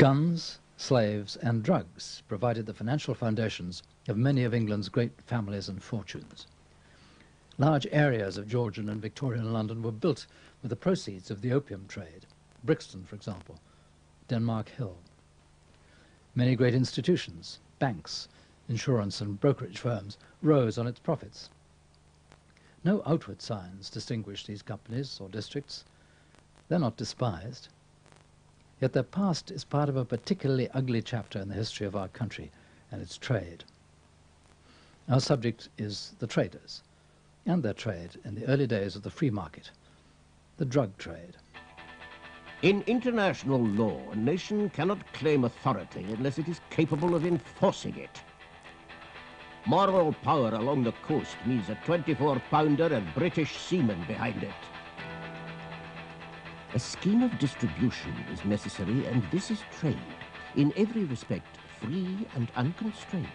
Guns, slaves and drugs provided the financial foundations of many of England's great families and fortunes. Large areas of Georgian and Victorian London were built with the proceeds of the opium trade. Brixton, for example, Denmark Hill. Many great institutions, banks, insurance and brokerage firms rose on its profits. No outward signs distinguish these companies or districts. They're not despised. Yet their past is part of a particularly ugly chapter in the history of our country and its trade. Our subject is the traders and their trade in the early days of the free market, the drug trade. In international law, a nation cannot claim authority unless it is capable of enforcing it. Moral power along the coast means a 24-pounder and British seamen behind it. A scheme of distribution is necessary, and this is trade, in every respect free and unconstrained.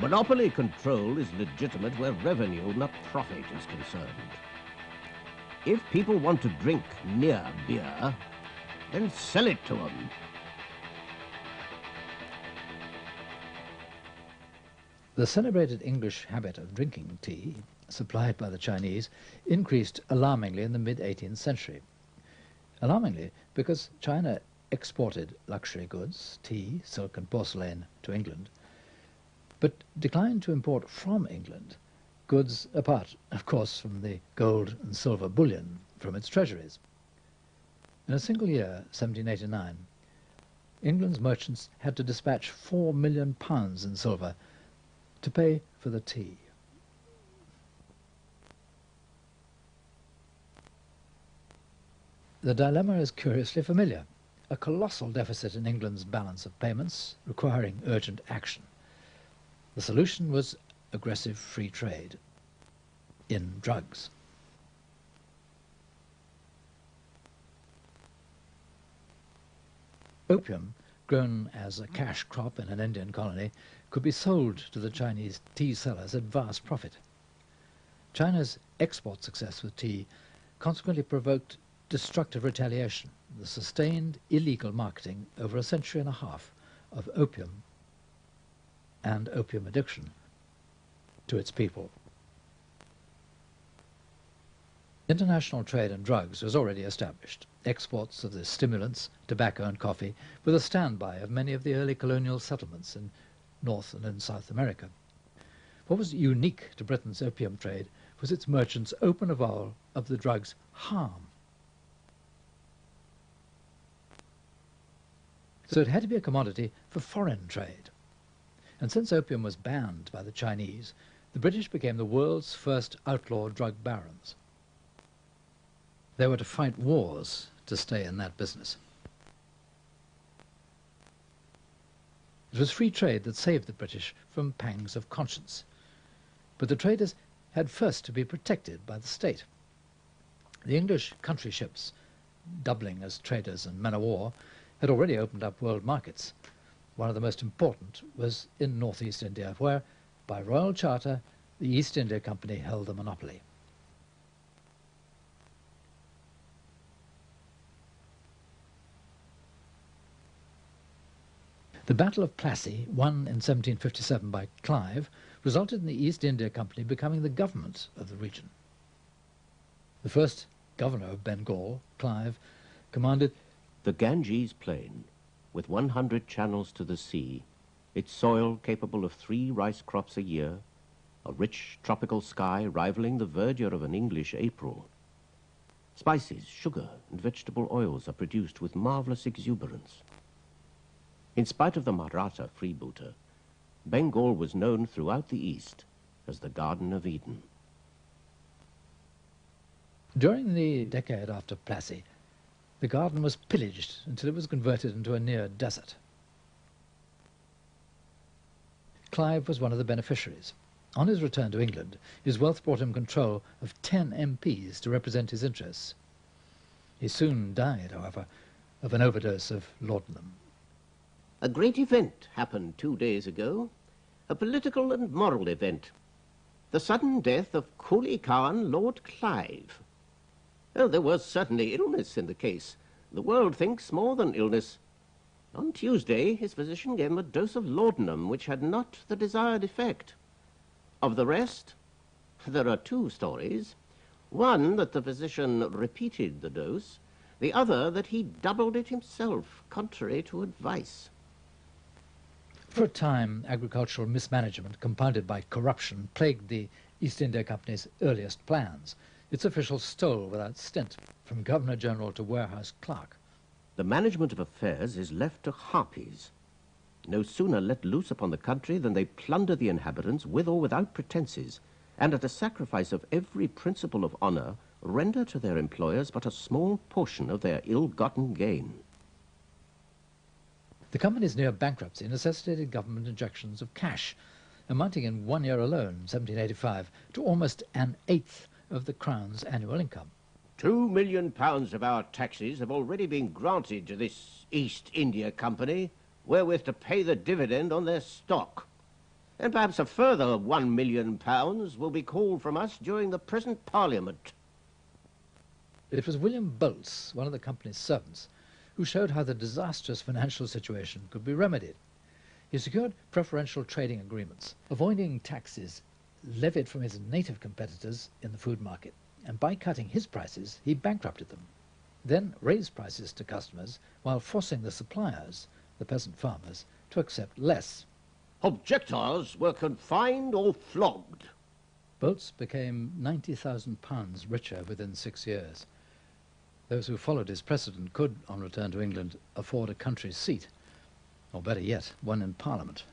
Monopoly control is legitimate where revenue, not profit, is concerned. If people want to drink near beer, then sell it to them. The celebrated English habit of drinking tea, supplied by the Chinese, increased alarmingly in the mid-18th century. Alarmingly because China exported luxury goods, tea, silk and porcelain, to England, but declined to import from England goods apart, of course, from the gold and silver bullion from its treasuries. In a single year, 1789, England's merchants had to dispatch £4 million in silver to pay for the tea. The dilemma is curiously familiar. A colossal deficit in England's balance of payments, requiring urgent action. The solution was aggressive free trade in drugs. Opium, grown as a cash crop in an Indian colony, could be sold to the Chinese tea sellers at vast profit. China's export success with tea consequently provoked destructive retaliation, the sustained illegal marketing over a century and a half of opium and opium addiction to its people. International trade in drugs was already established. Exports of the stimulants, tobacco and coffee were the standby of many of the early colonial settlements in North and in South America. What was unique to Britain's opium trade was its merchants' open avowal of the drug's harm. So it had to be a commodity for foreign trade. And since opium was banned by the Chinese, the British became the world's first outlaw drug barons. They were to fight wars to stay in that business. It was free trade that saved the British from pangs of conscience. But the traders had first to be protected by the state. The English country ships, doubling as traders and men of war, had already opened up world markets. One of the most important was in northeast India, where, by royal charter, the East India Company held the monopoly. The Battle of Plassey, won in 1757 by Clive, resulted in the East India Company becoming the government of the region. The first governor of Bengal, Clive, commanded the Ganges Plain, with 100 channels to the sea, its soil capable of 3 rice crops a year, a rich tropical sky rivaling the verdure of an English April. Spices, sugar, and vegetable oils are produced with marvelous exuberance. In spite of the Maratha freebooter, Bengal was known throughout the East as the Garden of Eden. During the decade after Plassey, the garden was pillaged until it was converted into a near desert. Clive was one of the beneficiaries. On his return to England, his wealth brought him control of 10 MPs to represent his interests. He soon died, however, of an overdose of laudanum. A great event happened 2 days ago, a political and moral event. The sudden death of Coolie Khan, Lord Clive. Oh, there was certainly illness in the case. The world thinks more than illness. On Tuesday, his physician gave him a dose of laudanum, which had not the desired effect. Of the rest, there are two stories. One, that the physician repeated the dose. The other, that he doubled it himself, contrary to advice. For a time, agricultural mismanagement, compounded by corruption, plagued the East India Company's earliest plans. Its officials stole without stint, from Governor-General to warehouse clerk. The management of affairs is left to harpies. No sooner let loose upon the country than they plunder the inhabitants with or without pretences, and at a sacrifice of every principle of honor, render to their employers but a small portion of their ill-gotten gain. The company's near bankruptcy necessitated government injections of cash, amounting in 1 year alone, 1785, to almost an eighth of the Crown's annual income. £2 million of our taxes have already been granted to this East India Company, wherewith to pay the dividend on their stock. And perhaps a further £1 million will be called from us during the present Parliament. It was William Bolts, one of the company's servants, who showed how the disastrous financial situation could be remedied. He secured preferential trading agreements, avoiding taxes levied from his native competitors in the food market, and by cutting his prices, he bankrupted them, then raised prices to customers while forcing the suppliers, the peasant farmers, to accept less. Objectors were confined or flogged. Bolts became £90,000 richer within 6 years. Those who followed his precedent could, on return to England, afford a country seat, or better yet, one in Parliament.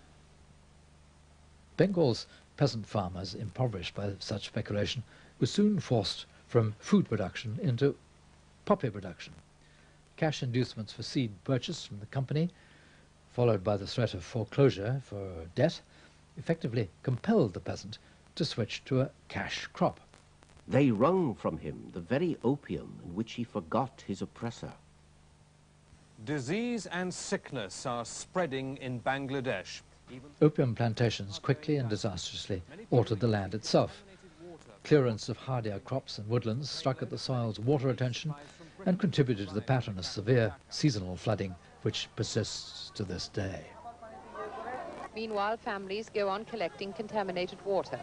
Bengal's peasant farmers, impoverished by such speculation, were soon forced from food production into poppy production. Cash inducements for seed purchase from the company, followed by the threat of foreclosure for debt, effectively compelled the peasant to switch to a cash crop. They wrung from him the very opium in which he forgot his oppressor. Disease and sickness are spreading in Bangladesh. Opium plantations quickly and disastrously altered the land itself. Clearance of hardier crops and woodlands struck at the soil's water retention and contributed to the pattern of severe seasonal flooding which persists to this day. Meanwhile, families go on collecting contaminated water.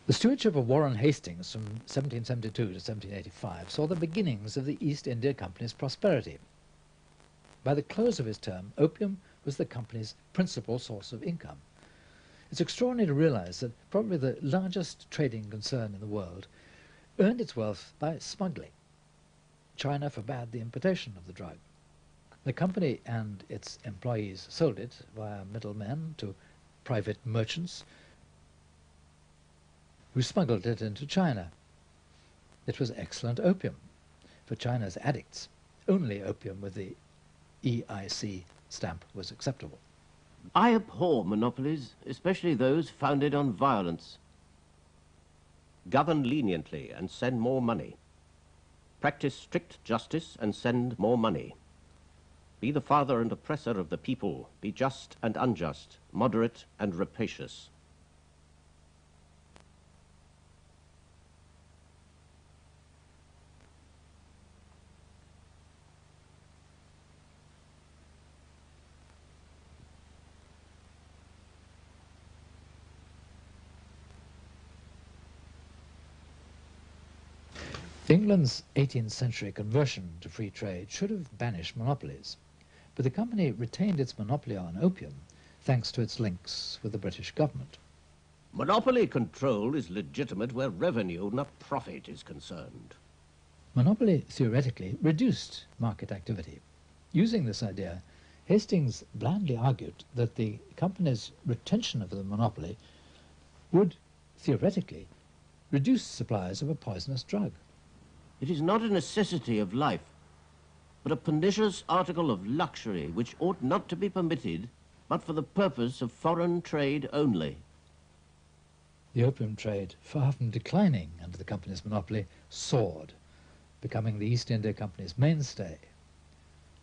The stewardship of Warren Hastings from 1772 to 1785 saw the beginnings of the East India Company's prosperity. By the close of his term, opium was the company's principal source of income. It's extraordinary to realize that probably the largest trading concern in the world earned its wealth by smuggling. China forbade the importation of the drug. The company and its employees sold it via middlemen to private merchants who smuggled it into China. It was excellent opium for China's addicts. Only opium with the EIC stamp was acceptable. I abhor monopolies, especially those founded on violence. Govern leniently and send more money. Practice strict justice and send more money. Be the father and oppressor of the people. Be just and unjust, moderate and rapacious. England's 18th century conversion to free trade should have banished monopolies, but the company retained its monopoly on opium thanks to its links with the British government. Monopoly control is legitimate where revenue, not profit, is concerned. Monopoly theoretically reduced market activity. Using this idea, Hastings blandly argued that the company's retention of the monopoly would theoretically reduce supplies of a poisonous drug. It is not a necessity of life, but a pernicious article of luxury which ought not to be permitted but for the purpose of foreign trade only. The opium trade, far from declining under the company's monopoly, soared, becoming the East India Company's mainstay,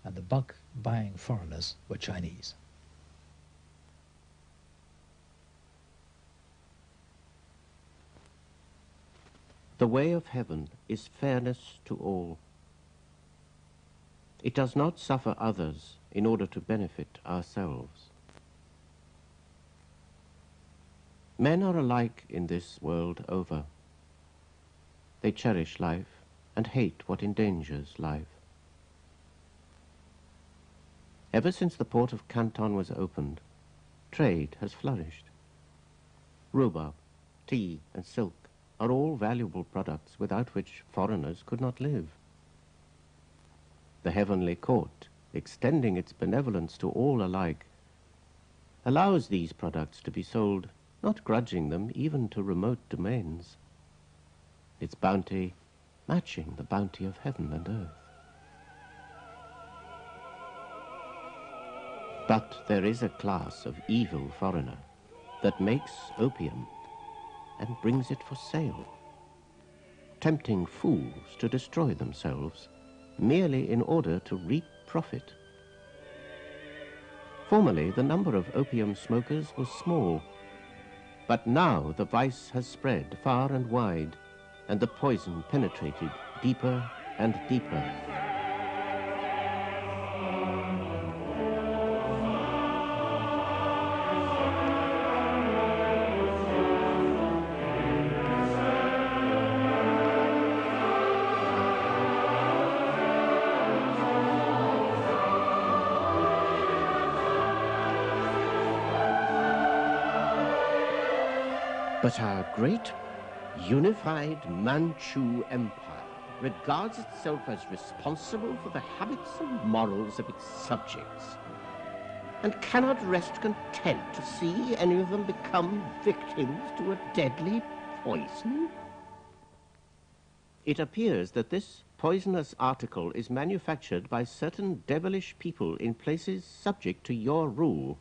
and the bulk buying foreigners were Chinese. The way of heaven is fairness to all. It does not suffer others in order to benefit ourselves. Men are alike in this world over. They cherish life and hate what endangers life. Ever since the port of Canton was opened, trade has flourished. Rhubarb, tea, and silk are all valuable products without which foreigners could not live. The heavenly court, extending its benevolence to all alike, allows these products to be sold, not grudging them even to remote domains, its bounty matching the bounty of heaven and earth. But there is a class of evil foreigner that makes opium and brings it for sale, tempting fools to destroy themselves merely in order to reap profit. Formerly, the number of opium smokers was small, but now the vice has spread far and wide, and the poison penetrated deeper and deeper. But our great unified Manchu Empire regards itself as responsible for the habits and morals of its subjects, and cannot rest content to see any of them become victims to a deadly poison. It appears that this poisonous article is manufactured by certain devilish people in places subject to your rule.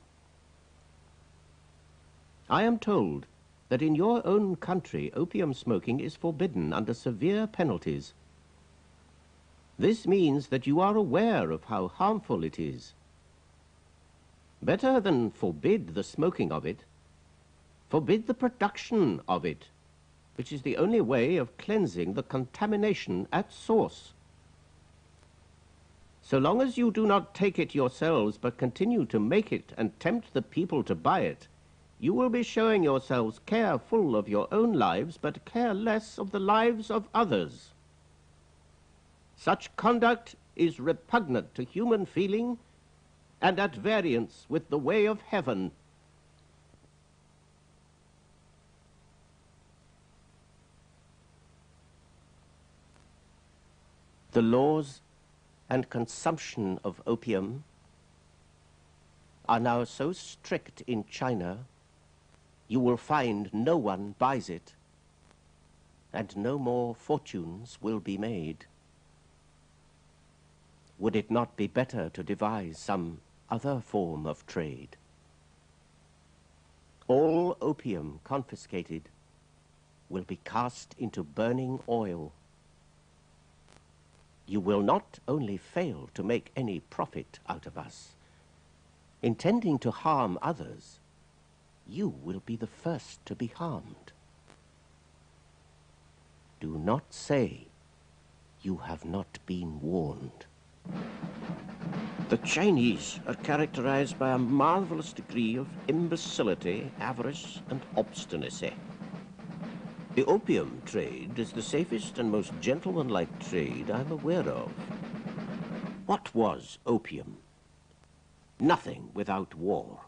I am told that in your own country opium smoking is forbidden under severe penalties. This means that you are aware of how harmful it is. Better than forbid the smoking of it, forbid the production of it, which is the only way of cleansing the contamination at source. So long as you do not take it yourselves, but continue to make it and tempt the people to buy it, you will be showing yourselves careful of your own lives, but care less of the lives of others. Such conduct is repugnant to human feeling and at variance with the way of heaven. The laws and consumption of opium are now so strict in China, you will find no one buys it, and no more fortunes will be made. Would it not be better to devise some other form of trade? All opium confiscated will be cast into burning oil. You will not only fail to make any profit out of us, intending to harm others, you will be the first to be harmed. Do not say you have not been warned. The Chinese are characterized by a marvelous degree of imbecility, avarice, and obstinacy. The opium trade is the safest and most gentlemanlike trade I'm aware of. What was opium? Nothing without war.